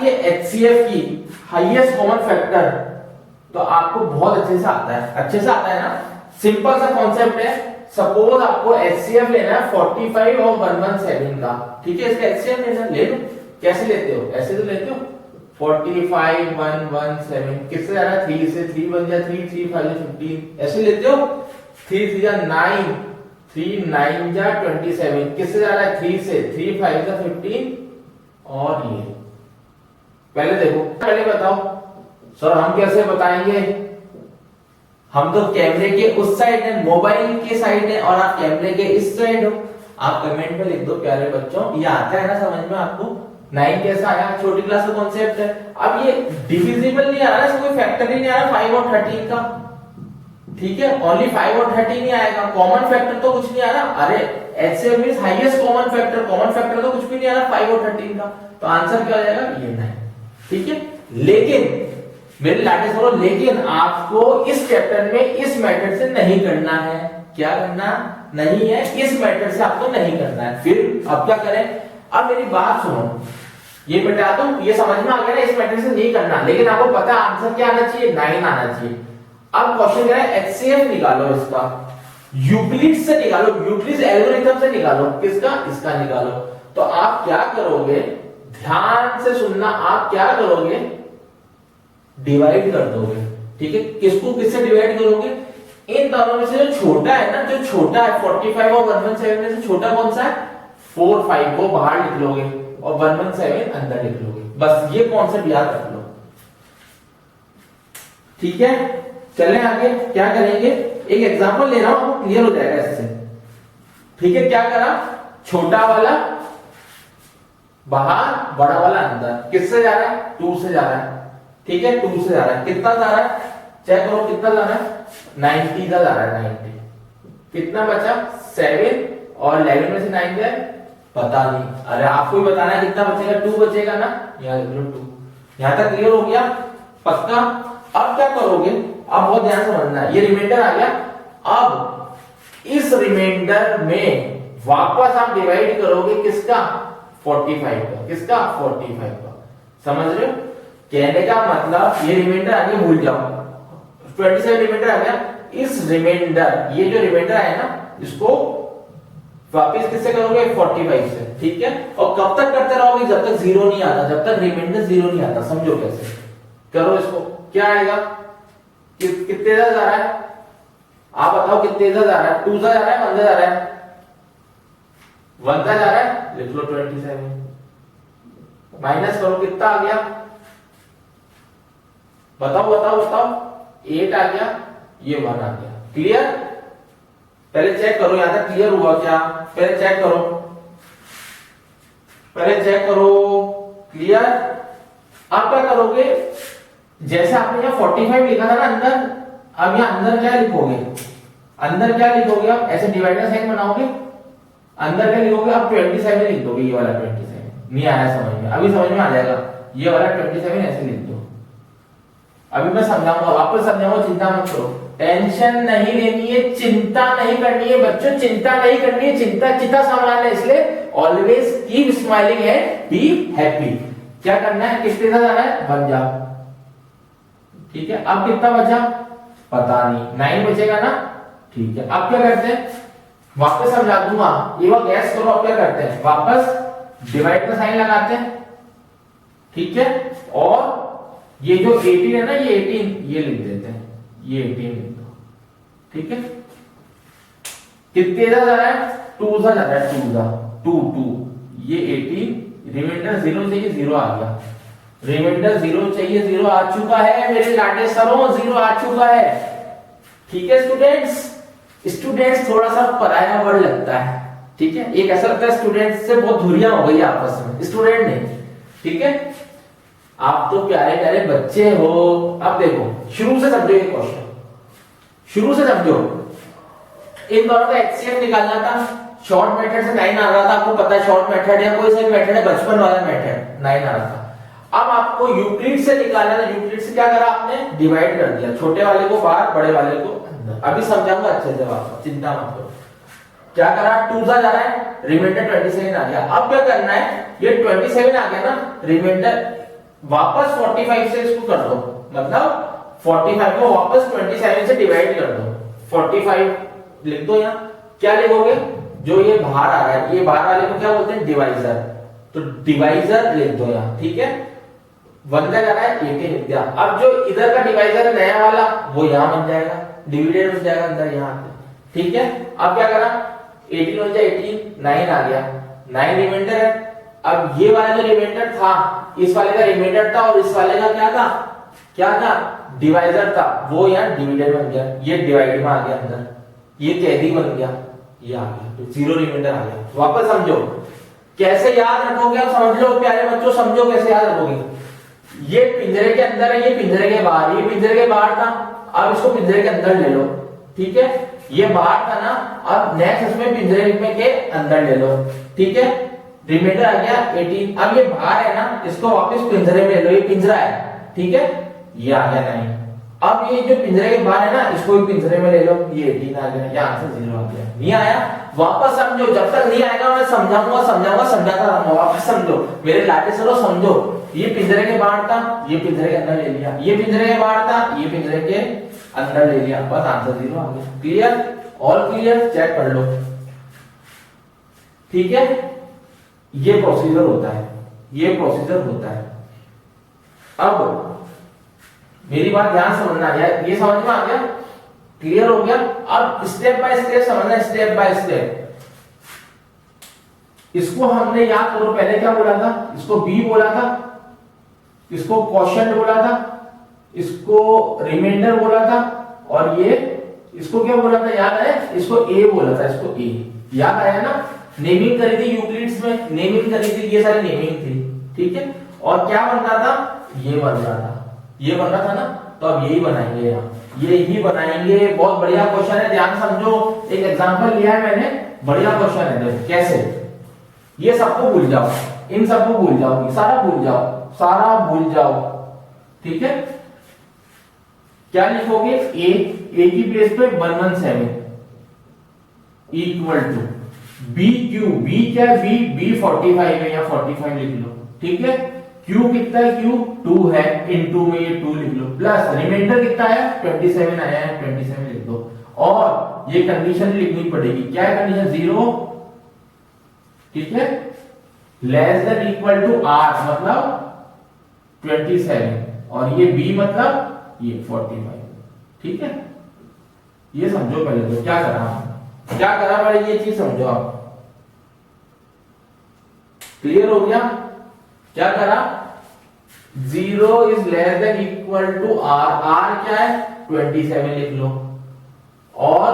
ये HCF की highest common factor तो आपको बहुत अच्छे से आता है, अच्छे से आता है ना। सिंपल सा कॉन्सेप्ट है। सपोज आपको HCF लेना है 45 और 117 का, ठीक है। इसका HCF लेना ले लो। कैसे लेते हो? ऐसे तो लेते हो 45 117 किससे जा रहा है 3 से, 3 बन जाए 3 3 5 15 ऐसे लेते हो। 3 3 जा 9 3 9 जा 27 किससे जा रहा है 3 से, 3 5 जा 15 और ये पहले देखो, पहले बताओ सर हम कैसे बताएंगे? हम तो कैमरे के उस साइड है, मोबाइल के साइड है और आप कैमरे के इस साइड हो। आप कमेंट में लिख दो प्यारे बच्चों, ये आता है ना समझ में आपको? 9 कैसा आया? छोटी क्लास का कॉन्सेप्ट है। अब ये डिविजिबल नहीं आ रहा, इसमें कोई फैक्टर ही नहीं आ रहा 5 और 13 का, ठीक है। ओनली 5 और 13 ही आएगा, कॉमन फैक्टर तो कुछ नहीं आ रहा। अरे HCF means highest common factor, common factor तो कुछ भी नहीं आ रहा 5 और 13 का, तो आंसर क्या हो जाएगा? ये 9, ठीक है। लेकिन मेरे लाटे सरो, लेकिन आपको इस चैप्टर में इस मेथड से नहीं करना है। क्या करना नहीं है? इस मेथड से आपको नहीं करना है। फिर अब क्या करें? अब मेरी बात सुनो, ये बता दूं, ये समझ में आ गया ना, इस मेथड से नहीं करना, लेकिन आपको पता आंसर क्या आना चाहिए? 9 आना चाहिए। अब क्वेश्चन क्या है? HCF निकालो इसका, यूक्लिड से निकालो, यूक्लिड एल्गोरिथम से निकालो। किसका? इसका निकालो। तो आप क्या करोगे? ध्यान से सुनना, आप क्या करोगे? डिवाइड कर दोगे, ठीक है। किसको किससे डिवाइड करोगे? इन दोनों में से जो छोटा है ना, जो छोटा है 45 और 117 में से छोटा कौन सा है? 4 5 को बाहर लिख लोगे और 117 अंदर लिख लोगे। बस ये कॉन्सेप्ट याद रख लो, ठीक है। चलें आगे, क्या करेंगे? एक एग्जांपल ले रहा हूं, आपको क्लियर हो जाएगा इससे, ठीक है। क्या करा? छोटा वाला बाहर, बड़ा वाला अंदर। किससे जा रहा है? 2 से जा रहा है, ठीक है। 2 से जा रहा है, कितना जा रहा है? चेक करो कितना जा रहा है? 90 का जा रहा है, 90। कितना बचा? 7 और 11 में से 9 गए, पता नहीं। अरे आपको ही बताना है कितना बचेगा? 2 बचेगा ना, यहाँ 2। यहां तक क्लियर हो गया? पक्का? अब क्या करोगे? अब बहुत ध्यान से समझना है, ये रिमाइंडर आ गया। अब इस रिमाइंडर में वापस आप डिवाइड करोगे किसका? 45 का। किसका? 45 का। समझ रहे हो? कहने का मतलब ये रिमाइंडर आ गया, भूल जाओ। 27 रिमाइंडर आ गया। इस रिमाइंडर, ये जो रिमाइंडर है ना, इसको वापस किससे करोगे? 45 से, ठीक है। और कब तक करते रहोगे? जब तक 0 नहीं आता, जब तक रिमाइंडर 0 नहीं आता। समझो कैसे करो इसको। क्या आएगा? कितने जा रहा है? आप बताओ कितने जा रहा है? 2 जा रहा है, 1 जा रहा है? 1 जा रहा है, लिख लो 27। माइनस करो, कितना आ गया? बताओ बताओ बताओ। 8 आ गया, ये 1 आ गया। क्लियर? पहले चेक करो यहां तक क्लियर हुआ क्या? पहले चेक करो, पहले चेक करो। क्लियर? आप क्या करोगे? जैसे आपने यहाँ 45 लिखा था ना अंदर, अब यहाँ अंदर क्या लिखोगे? अंदर क्या लिखोगे? आप ऐसे डिवाइडर साइन बनाओगे, अंदर क्या लिखोगे? आप 27 लिख दोगे। ये वाला 27 नहीं आया समझ में? अभी समझ में आ जाएगा। ये वाला 27 ऐसे लिख दो। अभी मैं समझाऊंगा, वापस समझाऊंगा, चिंता मत करो। टेंशन नहीं लेनी है, चिंता नहीं करनी है बच्चों, चिंता नहीं करनी है। चिंता चिता संभालना है, इसलिए always keep smiling and be happy. क्या करना है? कितने का जाना है? बन जाओ, ठीक है। अब कितना बचा? पता नहीं, 9 बचेगा ना, ठीक है। अब क्या करते हैं? वापस समझा दूंगा, ये बात गैस करो। अब क्या करते हैं? वापस डिवाइड का साइन लगाते हैं, ठीक है। और ये जो 18 है ना, ये 18 ये लिख देते हैं, ये 18 लिख दो, ठीक है। कितने जा रहा है? 2 जा रहा है, 2 जा 2 ये 18, रिमाइंडर 0 चाहिए, 0 आ गया। रिमाइंडर 0 चाहिए, 0 आ चुका है मेरे लाडले सरों, 0 आ चुका है, ठीक है। स्टूडेंट्स, स्टूडेंट्स थोड़ा सा पराया वर्ड लगता है, ठीक है। एक ऐसा लगता है स्टूडेंट्स से बहुत धुरियां हो गई आपस में, स्टूडेंट नहीं, ठीक है। आप तो प्यारे प्यारे बच्चे हो। अब देखो, शुरू से समझो ये क्वेश्चन, शुरू से समझो। इन दोनों का HCF निकालना था। शॉर्ट मेथड से 9 आ रहा था, आपको पता है शॉर्ट मेथड या कोई सा भी मेथड है, बचपन वाला मेथड 9 आ रहा था। अब आपको यूक्लिड से निकालना था। यूक्लिड से क्या करा आपने? डिवाइड कर दिया, छोटे वाले को बाहर, बड़े वाले को अंदर। अभी समझाऊंगा अच्छे से, आपको चिंता मत करो। क्या करा? 2 जा रहा है, रिमाइंडर 27 आ गया। अब क्या करना है? ये 27 आ गया ना, रिमाइंडर वापस 45 से इसको कर दो, मतलब 45 को वापस 27 से डिवाइड कर दो, 45 लिख दो। यहाँ क्या लिखोगे, जो ये बाहर आ रहा है, ये बाहर वाले को क्या बोलते हैं, डिवाइजर, तो डिवाइजर लिख दो यहाँ, ठीक है। 1 का जा रहा है 18 लिख दिया। अब जो इधर का डिवाइजर है नया वाला, वो यहाँ बन जाएगा, डिविडेंड बन जाएगा अंदर यहाँ पे, ठीक है। अब क्या करा, 18 हो जाए 18, 9 आ गया, 9 रिमाइंडर है। अब ये वाला जो रिमाइंडर था, इस वाले का रिमाइंडर था और इस वाले का क्या था, क्या था, डिवाइजर था, वो यहाँ डिविडेंड बन गया, ये डिवाइड में आ गया अंदर, ये कैदी बन गया, ये आ गया, तो 0 रिमाइंडर आ गया। वापस समझो कैसे याद रखोगे, अब समझ लो प्यारे बच्चों, समझो कैसे याद रखोगे। ये पिंजरे के अंदर है, ये पिंजरे के बाहर, ये पिंजरे के बाहर था, अब इसको पिंजरे के अंदर ले लो, ठीक है। ये बाहर था ना, अब नेक्स्ट इसमें पिंजरे में के अंदर ले लो, ठीक है। रिमाइंडर आ गया 18। अब ये बाहर है ना, इसको वापस पिंजरे में ले लो, ये पिंजरा है, ठीक है, ये आ गया 9। अब ये जो पिंजरे के बाहर है ना, इसको भी पिंजरे में ले लो, ये 18 आ गया, यहाँ से 0 आ गया। नहीं आया, वापस समझो, जब तक नहीं आएगा मैं समझाऊंगा समझाता रहूंगा, वापस समझो, मेरे लाटे सरो समझो। ये पिंजरे के बाहर था, ये पिंजरे के अंदर ले लिया, ये पिंजरे के बाहर था, ये पिंजरे के अंदर ले लिया, बस आंसर 0 आ गया। क्लियर, ऑल क्लियर, चेक कर लो, ठीक है। ये प्रोसीजर होता है, ये प्रोसीजर होता है। अब मेरी बात ध्यान समझना है, ये समझ में आ गया, क्लियर हो गया। अब स्टेप बाय स्टेप समझना, स्टेप बाय स्टेप। इसको हमने याद करो, पहले क्या बोला था, इसको बी बोला था, इसको क्वोशिएंट बोला था, इसको रिमाइंडर बोला था, और ये इसको क्या बोला था, याद है, इसको ए बोला था, इसको ए, याद आया ना। नेमिंग करी थी यूक्लिड्स में, नेमिंग करी थी, ये सारी नेमिंग थी, ठीक है। और क्या बन रहा था, ये बन रहा था, ये बन रहा था ना, तो अब यही बनाएंगे यहाँ, ये ही बनाएंगे। बहुत बढ़िया क्वेश्चन है, ध्यान समझो। एक एग्जांपल लिया है मैंने, बढ़िया क्वेश्चन है, देखो कैसे। ये सबको भूल जाओ, इन सबको भूल जाओ, सारा भूल जाओ, सारा भूल जाओ, ठीक है। क्या लिखोगे, ए की प्लेस पे 117 equal to B Q, B क्या है, बी 45 है, या 45 लिख लो, ठीक है। क्यू कितना है, क्यू 2 है, इनटू में ये 2 लिख लो, प्लस रिमाइंडर कितना है, 27 आया है, 27 लिख दो। और ये कंडीशन लिखनी पड़ेगी, क्या है कंडीशन, 0, ठीक है, less than equal to R, मतलब 27, और ये बी मतलब ये 45, ठीक है। ये समझो पहले, तो क्या करा पहले, ये चीज समझो आप। क्लियर हो गया, क्या करा, 0 is less than equal to R, R क्या है 27 लिख लो, और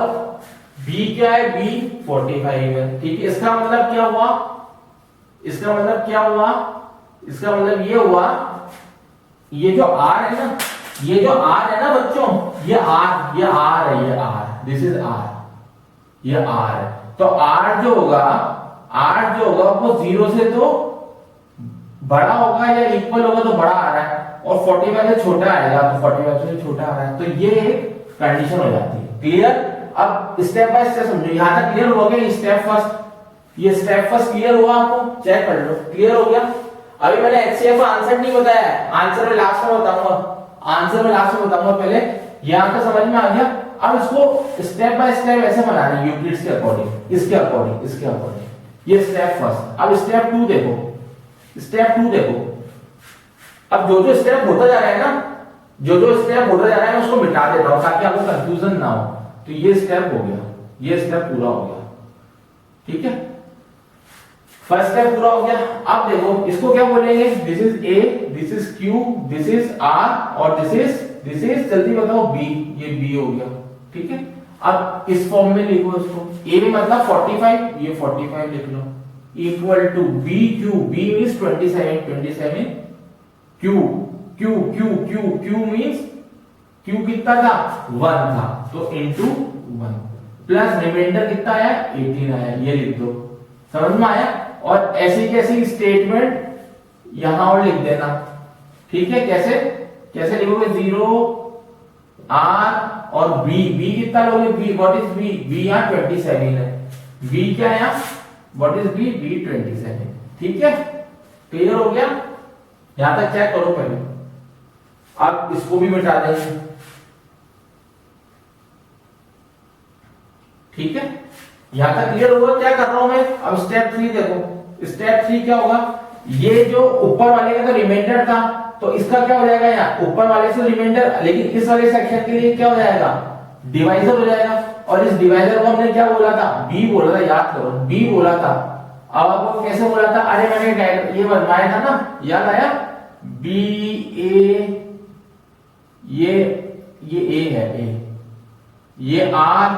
बी क्या है, बी 45 है, ठीक है। इसका मतलब क्या हुआ, इसका मतलब क्या हुआ, इसका मतलब ये हुआ, ये जो आर है ना, ये जो आर है ना बच्चों, ये आर है, ये आर, दिस इज आर, ये आर है। तो आर जो होगा वो 0 से तो बड़ा होगा या इक्वल होगा, तो बड़ा आ रहा है, और 45 से छोटा आएगा, तो 45 से छोटा आ रहा है, तो ये एक कंडीशन हो जाती है। क्लियर, अब स्टेप बाय स्टेप समझो, यहां तक क्लियर हो गया। स्टेप फर्स्ट, ये स्टेप फर्स्ट क्लियर हुआ आपको, चेक कर लो, क्लियर हो गया। अभी मैंने एचसीएफ का आंसर नहीं बताया, आंसर में लास्ट में बताऊंगा, पहले यहां का समझ में आ गया। अब इसको स्टेप बाय स्टेप ऐसे बनाना है, यूक्लिड्स के अकॉर्डिंग, इसके अकॉर्डिंग, ये स्टेप फर्स्ट। अब स्टेप 2 देखो, अब जो स्टेप होता जा रहा है ना, जो स्टेप होता जा रहा है, मैं उसको मिटा देता हूं ताकि आपको कंफ्यूजन ना हो। तो ये स्टेप हो गया, ये स्टेप पूरा हो गया, ठीक है, फर्स्ट स्टेप पूरा हो गया। अब देखो इसको क्या बोलेंगे, this is A, this is Q, this is R, और दिस इज जल्दी बताओ बी, ये बी हो गया, ठीक है। अब इस फॉर्म में लिखो इसको, ए मतलब 45, ये 45 लिख लो, equal to B Q, B means 27 Q means Q कितना था 1 था, तो इनटू 1, प्लस रिमाइंडर कितना आया 18 आया, ये लिख दो, समझ में आया। और ऐसी कैसी स्टेटमेंट यहां और लिख देना, ठीक है। कैसे लिखोगे, 0 आर और बी कितना लोगे, बी व्हाट इज बी यहां 27 है, बी क्या है व्हाट इज बी 27, ठीक है। क्लियर हो गया, यहां तक चेक करो पहले, अब इसको भी मिटा देंगे, ठीक है। यहां तक क्लियर होगा क्या कर रहा हूं मैं। अब स्टेप 3 देखो, स्टेप 3 क्या होगा, ये जो ऊपर वाले का तो रिमाइंडर था, तो इसका क्या हो जाएगा, यहाँ ऊपर वाले से रिमाइंडर, लेकिन इस वाले सेक्शन के लिए क्या हो जाएगा, डिवाइजर हो जाएगा। और इस डिवाइजर को हमने क्या बोला था, बी बोला था, याद करो बी बोला था। अब आपको कैसे बोला था, अरे मैंने ये बनवाया था ना, याद आया, बी ए, ये ए है, ए, ये आर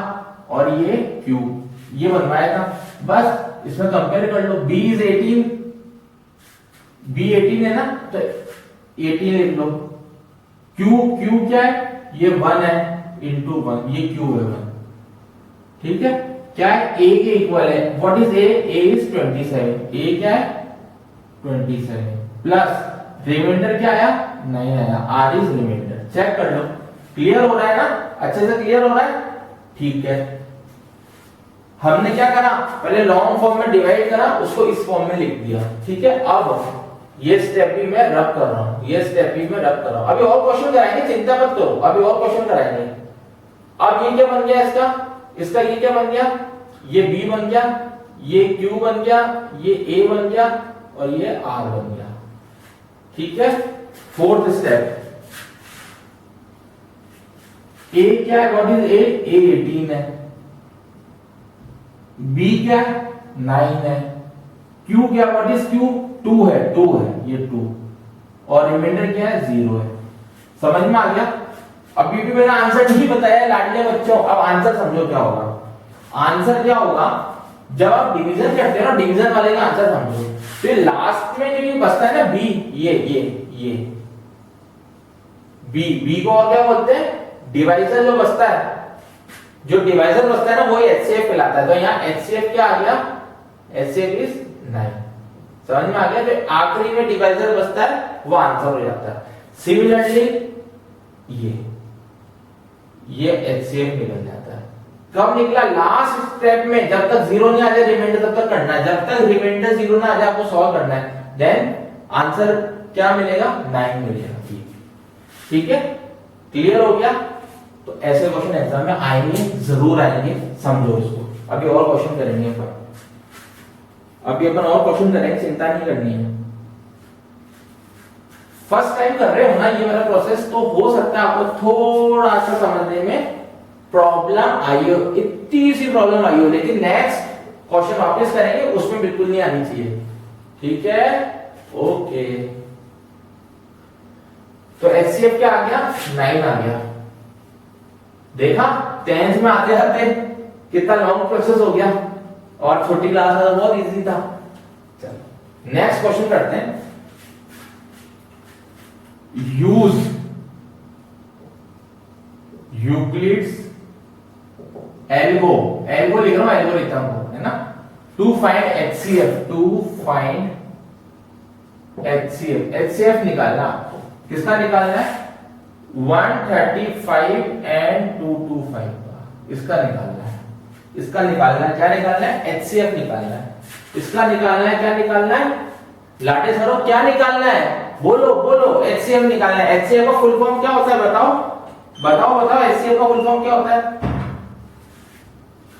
और ये क्यू, ये बनवाया था। बस इसमें कंपेयर कर लो, b इज 18, b 18 है ना, तो 18 लिख लो। q क्या है, ये 1 है इंटू 1, ये q है 1, ठीक है। क्या है, a के इक्वल है, what is a is 27, a क्या है 27 प्लस रिमाइंडर क्या आया, नहीं आया, r इज रिमाइंडर। चेक कर लो, क्लियर हो रहा है ना, अच्छे से क्लियर हो रहा है, ठीक है। हमने क्या करा, पहले लॉन्ग फॉर्म में डिवाइड करा, उसको इस फॉर्म में लिख दिया, ठीक है। अब ये स्टेप भी मैं रब कर रहा हूं, ये स्टेप भी मैं रब कर रहा हूं। अभी और क्वेश्चन कराएंगे, चिंता मत करो, अभी और क्वेश्चन कराएंगे। अब ये क्या बन गया, इसका ये क्या बन गया, ये b बन गया, ये q बन गया, ये a बन गया और ये r बन गया, ठीक है। फोर्थ स्टेप, a क्या है, व्हाट इज a 18 है, b क्या है 9 है, q क्या, व्हाट इज q 2 है, ये 2 और रिमाइंडर क्या है 0 है। समझ में आ गया। अभी भी मैंने आंसर नहीं बताया लाडले बच्चों, अब आंसर समझो क्या होगा। आंसर क्या होगा, जब आप डिवीजन करते हो ना, डिवीजन वाले का आंसर समझो, तो लास्ट में जो ये बचता है ना बी, ये बी को और क्या बोलते हैं, डिवाइजर जो बचता है, जो डिवाइजर बचता है ना वो HCF कहलाता है। तो यहाँ HCF क्या आ गया, HCF इज 9। समझ में आ गया, जो आखिरी में डिवाइजर बचता है वो आंसर हो जाता है। सिमिलरली ये HCF निकल जाता है। कब निकला, लास्ट स्टेप में, जब तक जीरो नहीं आ जाए रिमाइंडर तब तक करना है, जब तक रिमाइंडर जीरो ना आ जाए आपको सॉल्व करना है, देन आंसर क्या मिलेगा, 9 मिलेगा, ठीक है। क्लियर हो गया। तो ऐसे क्वेश्चन एग्जाम में आएंगे, जरूर आएंगे, समझो इसको। अभी और क्वेश्चन करेंगे अपन और क्वेश्चन करेंगे, चिंता नहीं करनी है। फर्स्ट टाइम कर रहे हो ना ये वाला प्रोसेस, तो हो सकता है आपको थोड़ा सा समझने में प्रॉब्लम आई हो, इतनी सी प्रॉब्लम आई हो, लेकिन नेक्स्ट क्वेश्चन वापस करेंगे उसमें बिल्कुल नहीं आनी चाहिए, ठीक है। ओके, तो HCF क्या आ गया, 9 आ गया। देखा 10th में आते आते कितना लॉन्ग प्रोसेस हो गया, और छोटी क्लास में तो बहुत इजी था। चलो नेक्स्ट क्वेश्चन करते हैं। यूज यूक्लिड्स एल्गो लिख रहा हूं, एल्गोरिथम को, है ना, टू फाइंड HCF निकालना आपको। किसका निकालना है, 135 एंड 225 का, इसका निकालना है। इसका निकालना है, क्या निकालना है, HCF निकालना है। इसका निकालना है, क्या निकालना है, लाटे सरो क्या निकालना है, बोलो HCF निकालना है। HCF का फुल फॉर्म क्या होता है, बताओ HCF का फुल फॉर्म क्या होता है।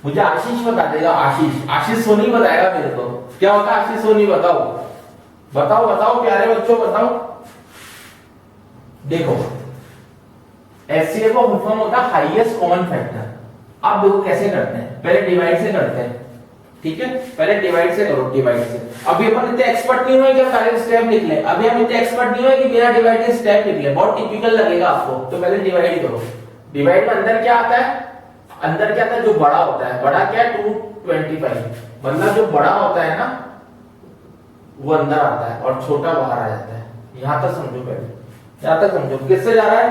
मुझे आशीष बता देगा, आशीष सोनी बताएगा मेरे को, क्या होता है आशीष सोनी, बताओ प्यारे बच्चों, बताओ। देखो HCF का फुल फॉर्म होता है हाईएस्ट कॉमन फैक्टर। अब देखो कैसे करते हैं, पहले डिवाइड से करते हैं, ठीक है, पहले डिवाइड से करो, डिवाइड से। अभी अपन इतने एक्सपर्ट नहीं हुए कि सारे स्टेप निकले, अभी हम इतने एक्सपर्ट नहीं हुए कि बिना डिवाइड के स्टेप निकले, बहुत टिपिकल लगेगा आपको। तो पहले डिवाइड करो। डिवाइड में अंदर क्या आता है, जो बड़ा होता है, बड़ा क्या है 225, मतलब जो बड़ा होता है ना वो अंदर आता है और छोटा बाहर आ जाता है। यहां तक समझो, पहले यहां तक समझो। किससे जा रहा है,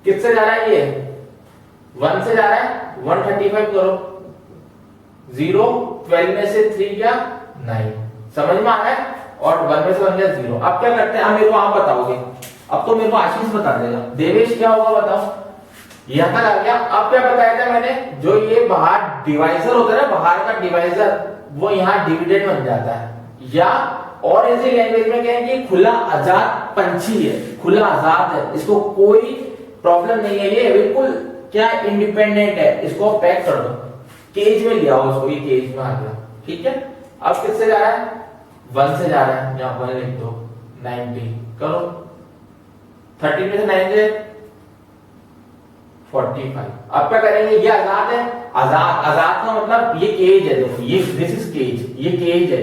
ये 1 से जा रहा है, 135 करो, 0, 12 में से 3 क्या 9, समझ में आ रहा है, और 1 में से 1 गया 0। अब क्या करते हैं, मेरे को आप बताओगे, अब तो मेरे को आशीष बता देगा। देवेश क्या होगा बताओ, यहां तक आ गया। अब क्या बताया था मैंने, जो ये बाहर डिवाइजर होता है ना, बाहर का डिवाइजर, वो यहाँ डिविडेंड बन जाता है, या और इसी लैंग्वेज में क्या है कि खुला आजाद पंछी है, खुला आजाद है, इसको कोई प्रॉब्लम नहीं है, ये बिल्कुल क्या इंडिपेंडेंट है, इसको पैक कर दो, केज में लिया हो इसको, ये केज में आ गया, ठीक है। अब किससे जा रहा है, 1 से जा रहा है, यहां 1 लिख दो, 90 करो, 30 में से 9 से 45। अब क्या करेंगे, ये आजाद है, आजाद, आजाद का मतलब ये केज है, देखो ये दिस इज केज, ये केज है,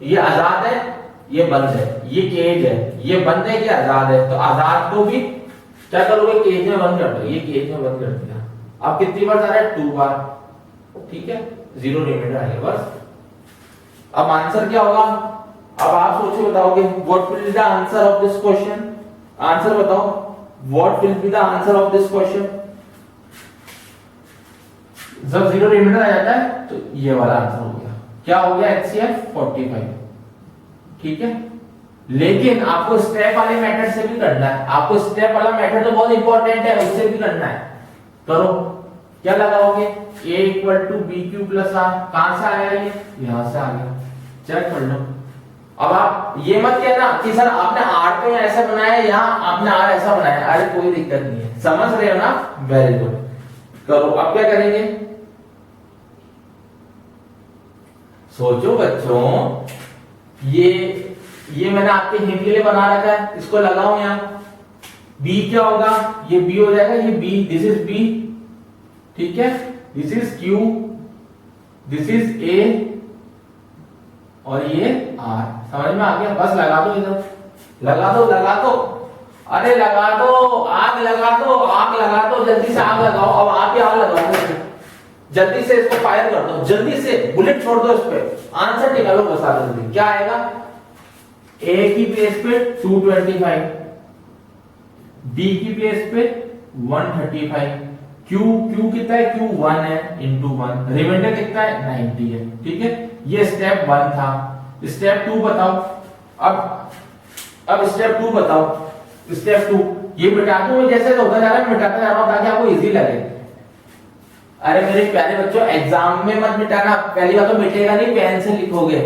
ये आजाद है, ये बंद है, ये केज है, ये बंद है, ये आजाद है, तो आजाद को भी क्या करोगे, केज में बंद कर दो, ये केज में बंद कर दिया। अब कितनी बार जा रहा है, 2 बार, ठीक है, 0 रिमाइंडर आएगा बस। अब आंसर क्या होगा, अब आप सोचो बताओगे, what will be the answer of this question, answer बताओ, what will be the answer of this question. जब 0 रिमाइंडर आ जाता है तो ये वाला आंसर हो गया, क्या हो गया, HCF 45, ठीक है। लेकिन आपको स्टेप वाले मेथड से भी करना है, आपको स्टेप वाला मेथड तो बहुत इंपॉर्टेंट है, उससे भी करना है, करो। क्या लगाओगे, a = bq + r, कहां से आया ये, यहां से आ गया, चेक कर लो। अब आप ये मत कहना कि सर आपने r को ऐसा बनाया है, यहां आपने r ऐसा बनाया है, अरे कोई दिक्कत नहीं है, समझ रहे हो ना, वेरी गुड, करो। अब क्या करेंगे, सोचो बच्चों, ये मैंने आपके हिंट के लिए बना रखा है, इसको लगाओ यहां, b क्या होगा, ये b हो जाएगा, ये b, दिस इज b, ठीक है, this is q, this is a और ये r, समझ में आ गया, बस लगा दो इधर, लगा दो, लगा दो, अरे लगा दो, आग लगा दो, आग लगा दो, जल्दी से आग लगाओ, अब आप ही आग लगाओ, जल्दी से इसको फायर कर दो, जल्दी से बुलेट छोड़ दो इस पे, आंसर निकालो बस जल्दी, क्या आएगा, a की प्लेस पे 225, b की प्लेस पे 135, q कितना है, q 1 है, इंटू 1, रिमाइंडर कितना है, 90 है, ठीक है। ये स्टेप 1 था, स्टेप 2 बताओ, अब स्टेप 2 बताओ, स्टेप 2, ये मिटाते हुए जैसे होता जा रहा है, मिटाते जा रहा हूं ताकि आपको इजी लगे। अरे मेरे प्यारे बच्चों, एग्जाम में मत मिटाना, पहली बात तो मिटेगा नहीं, पेन से लिखोगे,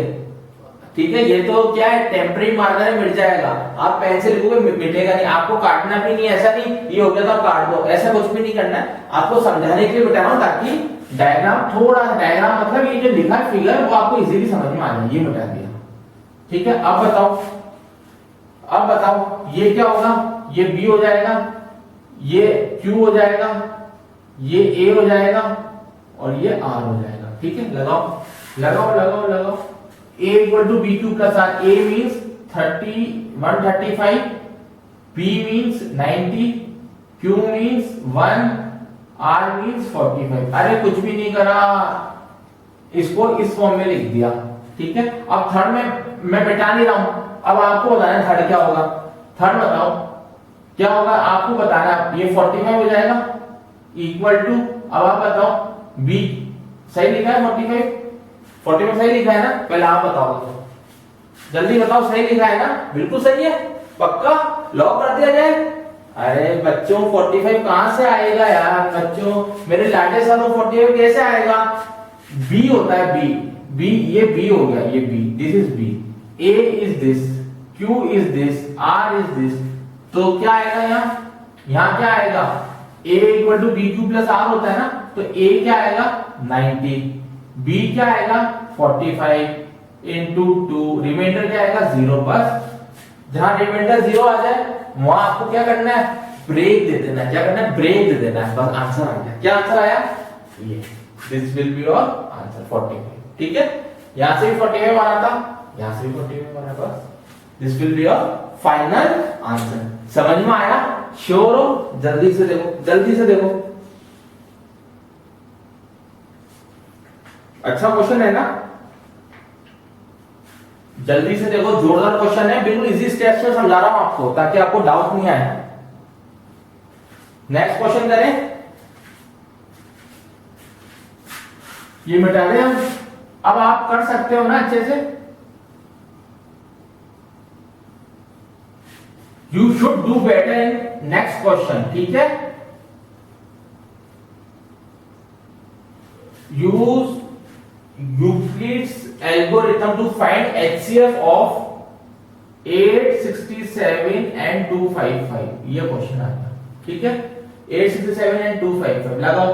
ठीक है, ये तो क्या है, टेम्परेरी मार्कर है, मिट जाएगा, आप पेन से लिखोगे मिटेगा नहीं, आपको काटना भी नहीं, ऐसा नहीं ये हो गया तो काट दो, ऐसा कुछ भी नहीं करना है, आपको समझाने के लिए मिटा रहा हूं ताकि डायग्राम, थोड़ा डायग्राम मतलब ये जो लिखा फिगर वो आपको इजीली समझ में आ जाए, ये मिटा दिया, ठीक है। अब बताओ, अब बताओ, ये क्या होगा, ये b हो जाएगा, ये q हो जाएगा, ये a हो जाएगा और ये r हो जाएगा, ठीक है। लगाओ लगाओ लगाओ लगाओ, a = bq + r, a means 135, b means 90, q means 1, r means 45। अरे कुछ भी नहीं करा, इसको इस फॉर्म में लिख दिया, ठीक है। अब थर्ड में मैं मिटा नहीं रहा हूं, अब आपको बताना है थर्ड क्या होगा, थर्ड बताओ क्या होगा, आपको बताना है, ये 45 हो जाएगा इक्वल टू, अब आप बताओ b सही लिखा है, 45 सही लिखा है ना, पहले आप बताओ, जल्दी बताओ, सही लिखा है ना, बिल्कुल सही है, पक्का लॉक कर दिया जाए। अरे बच्चों 45 कहां से आएगा यार, बच्चों मेरे लाडले सर 45 कैसे आएगा, b होता है, b ये b हो गया, ये b, this is b, a is this, q is this, r is this, तो क्या आएगा यहाँ क्या आएगा, a = bq + r होता है ना, तो a क्या आएगा 90, b क्या आएगा 45 इंटू 2, रिमाइंडर क्या आएगा 0, बस जहां रिमाइंडर 0 आ जाए वहां आपको क्या करना है, ब्रेक दे देना है, क्या करना है, ब्रेक दे देना है, बस आंसर आ गया, क्या आंसर आया, ये, this will be your answer 45, ठीक है। यहां से भी 45 बना था, यहां से भी 45 बना, बस this will be your final answer. समझ में आया, श्योर हो, जल्दी से देखो, जल्दी से देखो, अच्छा क्वेश्चन है ना, जल्दी से देखो, जोरदार क्वेश्चन है, बिल्कुल इजी स्टेप से समझा रहा हूं आपको ताकि आपको डाउट नहीं आए। नेक्स्ट क्वेश्चन करें, ये मिटा दें हम, अब आप कर सकते हो ना अच्छे से, you should do better in next question, ठीक है। Use Euclid's algorithm to find HCF of 867 and 255, ये क्वेश्चन आएगा। ठीक है, 867 एंड 255 लगाओ।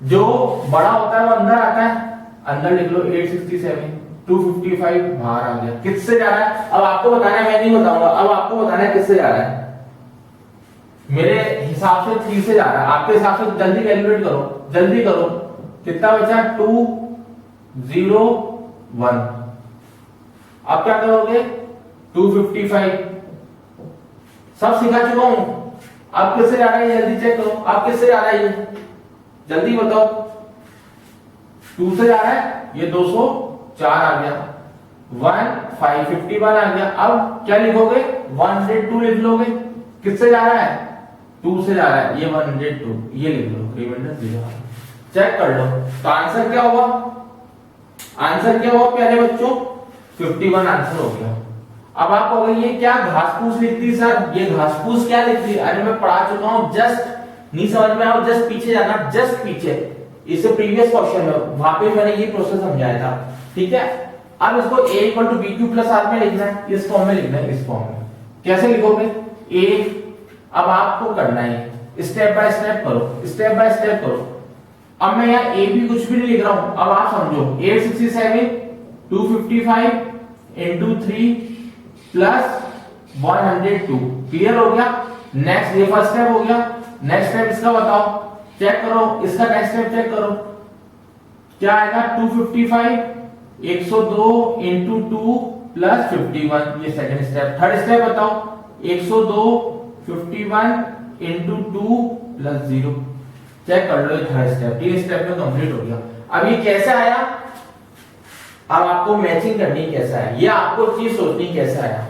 जो बड़ा होता है वो अंदर आता है, अंदर लिख लो 867, 255 बाहर आ गया। किससे जा रहा है अब आपको बताना है, मैं नहीं बताऊंगा, अब आपको बताना है किससे जा रहा है। मेरे हिसाब से 3 से जा रहा है, आपके हिसाब से जल्दी कैलकुलेट करो, जल्दी करो। कितना बचा? 201। अब क्या करोगे? 255 सब सिखा चुका हूं। अब किससे जा रहा है जल्दी चेक करो, अब किससे जा रहा है ये जल्दी बताओ। 2 से जा रहा है, ये 204 आ गया, 1551 आ गया। अब क्या लिखोगे? 102 लिख लोगे। किससे जा रहा है? 2 से जा रहा है, ये 102, ये लिख लो, रिमाइंडर 0। चेक कर लो तो आंसर क्या हुआ? आंसर क्या हुआ प्यारे बच्चों? 51 आंसर हो गया। अब आप कहोगे ये क्या घास-फूस लिखती सर, ये घास-फूस क्या लिखती? अरे मैं पढ़ा चुका हूं, जस्ट नहीं समझ में आया, जस्ट पीछे जाना, जस्ट पीछे, इससे प्रीवियस क्वेश्चन में वहां पे मैंने ये प्रोसेस समझाया था। ठीक है, अब इसको a equal to b Q plus r में लिखना है, इस फॉर्म में लिखना है, इस फॉर्म में। कैसे लिखोगे? a, अब आपको करना है स्टेप बाय स्टेप करो, स्टेप बाय स्टेप करो। अब मैं यहाँ a भी कुछ भी नहीं लिख रहा हूं, अब आप समझो 867 255 into 3 प्लस 102, क्लियर हो गया। नेक्स्ट ये फर्स्ट स्टेप हो गया, नेक्स्ट स्टेप इसका बताओ, चेक करो इसका नेक्स्ट स्टेप चेक करो क्या आएगा? 255 102 into 2 प्लस 51, ये सेकंड स्टेप। थर्ड स्टेप बताओ 102 51 into 2 प्लस 0, चेक कर लो, ये थर्ड स्टेप। 3 स्टेप में कंप्लीट हो गया। अब ये कैसे आया? अब आपको मैचिंग करनी कैसा है, ये आपको चीज सोचनी कैसा आया।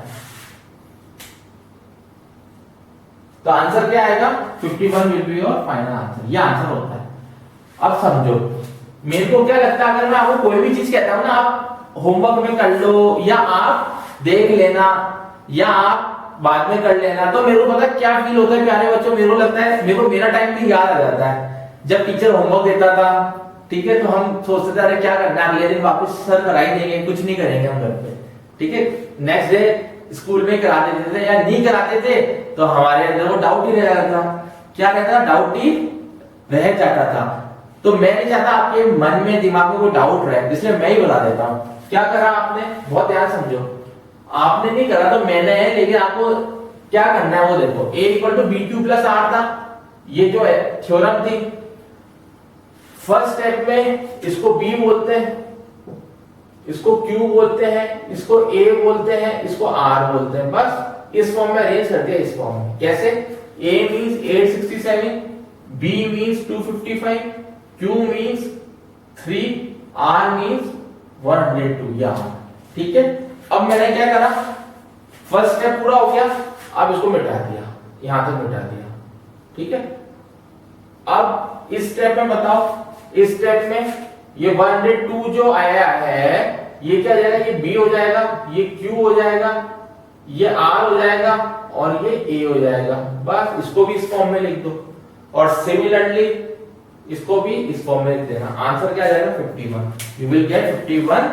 तो आंसर क्या आएगा? 51 will be your final answer, ये आंसर होता है। अब समझो, मेरे को क्या लगता है, अगर मैं आपको कोई भी चीज कहता हूं ना, आप होमवर्क में कर लो या आप देख लेना या आप बाद में कर लेना, तो मेरे को पता क्या फील होता है प्यारे बच्चों। मेरे को लगता है, मेरे को मेरा टाइम भी याद आ जाता है जब टीचर होमवर्क देता था। ठीक है, तो हम सोचते थे अरे क्या करना है, अगले दिन वापस सर कराई देंगे, कुछ नहीं करेंगे हम घर पे। ठीक है, नेक्स्ट डे स्कूल में करा देते थे या नहीं कराते थे, तो हमारे अंदर वो डाउट ही रह जाता था। क्या रहता? डाउट ही रह जाता था। तो मैं नहीं चाहता आपके मन में दिमाग में कोई डाउट रहे, इसलिए मैं ही बता देता हूं। क्या करा आपने? बहुत ध्यान समझो, आपने नहीं करा तो मैंने है, लेकिन आपको क्या करना है वो देखो। a equal to B Q plus R था, ये जो है थ्योरम थी। फर्स्ट स्टेप में इसको b बोलते हैं, इसको q बोलते हैं, इसको a बोलते हैं, इसको r बोलते हैं। बस इस फॉर्म में अरेंज कर दिया, इस फॉर्म में। कैसे? a means 867, b means 255, q means 3, r means 102, यहां। ठीक है, अब मैंने क्या करा? फर्स्ट स्टेप पूरा हो गया, अब इसको मिटा दिया, यहां तक मिटा दिया। ठीक है, अब इस स्टेप में बताओ, इस स्टेप में ये 102 जो आया है, ये क्या हो जाएगा? ये b हो जाएगा, ये q हो जाएगा, ये r हो जाएगा और ये a हो जाएगा। बस इसको भी इस फॉर्म में लिख दो और सिमिलरली इसको भी इस फॉर्म में लिख देना। आंसर क्या आ जाएगा? 51। You will get 51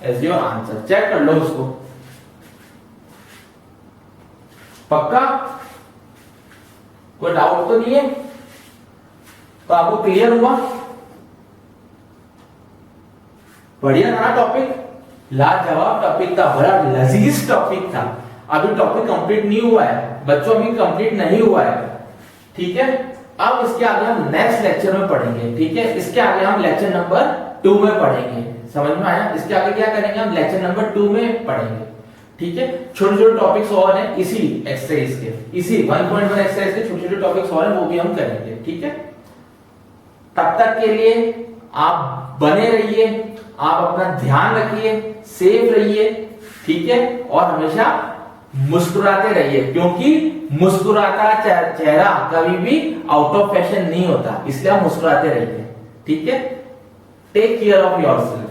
as your answer. Check कर लो उसको, पक्का? कोई डाउट तो नहीं है? तो आपको क्लियर हुआ? बढ़िया था ना टॉपिक? लाजवाब टॉपिक था, बड़ा लजीज टॉपिक था। अभी टॉपिक कंप्लीट नहीं हुआ है बच्चों, अभी कंप्लीट नहीं हुआ है। ठीक है, अब इसके आगे हम नेक्स्ट लेक्चर में पढ़ेंगे। ठीक है, इसके आगे हम लेक्चर नंबर 2 में पढ़ेंगे। समझ में आया? इसके आगे क्या करेंगे? हम लेक्चर नंबर 2 में पढ़ेंगे। ठीक है, छोटे छोटे टॉपिक्स और हैं इसी एक्सरसाइज के, इसी 1.1 एक्सरसाइज के छोटे छोटे टॉपिक्स और हैं, वो भी हम करेंगे। ठीक है, तब तक के लिए आप बने रहिए, आप अपना ध्यान रखिए, सेफ रहिए। ठीक है, और हमेशा मुस्कुराते रहिए, क्योंकि मुस्कुराता चेहरा कभी भी आउट ऑफ फैशन नहीं होता, इसलिए आप मुस्कुराते रहिए। ठीक है, टेक केयर ऑफ योरसेल्फ।